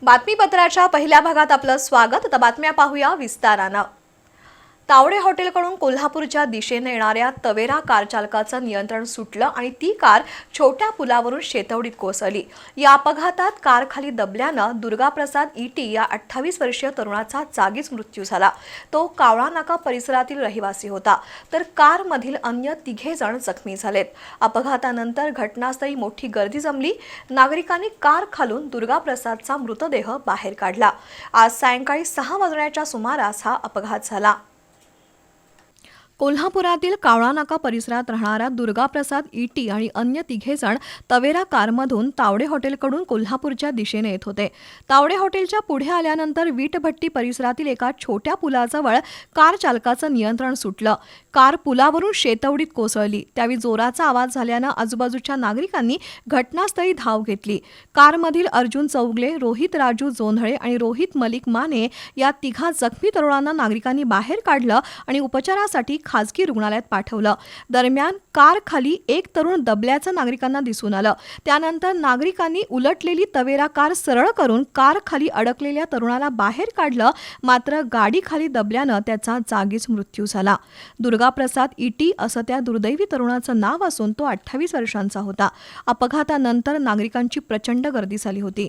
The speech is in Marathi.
बातमीपत्राच्या पहिल्या भागात आपलं स्वागत। आता बातम्या पाहूया विस्तारानं। तावडे हॉटेलकडून कोल्हापूरच्या दिशेने येणाऱ्या तवेरा कार चालकाचं नियंत्रण सुटलं आणि ती कार छोट्या पुलावरून शेतवडीत कोसळली। या अपघातात कार खाली दबल्यानं दुर्गाप्रसाद ईटी या 28 वर्षीय तरुणाचा जागीच मृत्यू झाला। तो कावळा नाका परिसरातील रहिवासी होता, तर कारमधील अन्य 3 जण जखमी झालेत। अपघातानंतर घटनास्थळी मोठी गर्दी जमली। नागरिकांनी कार खालून दुर्गाप्रसादचा मृतदेह बाहेर काढला। आज सायंकाळी 6 वाजण्याच्या सुमारास हा अपघात झाला। कोल्हापुरातील कावळा नाका परिसरात राहणारा दुर्गाप्रसाद ईटी आणि अन्य 3 जण तवेरा कारमधून तावडे हॉटेलकडून कोल्हापूरच्या दिशेने येत होते। तावडे हॉटेलच्या पुढे आल्यानंतर वीटभट्टी परिसरातील एका छोट्या पुलाजवळ कार चालकाचं नियंत्रण सुटलं। कार पुलावरून शेतवडीत कोसळली। त्यावेळी जोराचा आवाज झाल्यानं आजूबाजूच्या नागरिकांनी घटनास्थळी धाव घेतली। कारमधील अर्जुन चौगले, रोहित राजू जोंधळे आणि रोहित मलिक माने या 3 जखमी तरुणांना नागरिकांनी बाहेर काढलं आणि उपचारासाठी खासगी रुग्णालयात पाठवलं। दरम्यान कार खाली एक तरुण दबल्याचं नागरिकांना दिसून आलं। त्यानंतर नागरिकांनी उलटलेली तवेरा कार सरळ करून कार खाली अडकलेल्या तरुणाला बाहेर काढलं, मात्र गाडी खाली दबल्यानं त्याचा जागीच मृत्यू झाला। दुर्गाप्रसाद ईटी असं त्या दुर्दैवी तरुणाचं नाव असून तो 28 वर्षांचा होता। अपघातानंतर नागरिकांची प्रचंड गर्दी झाली होती।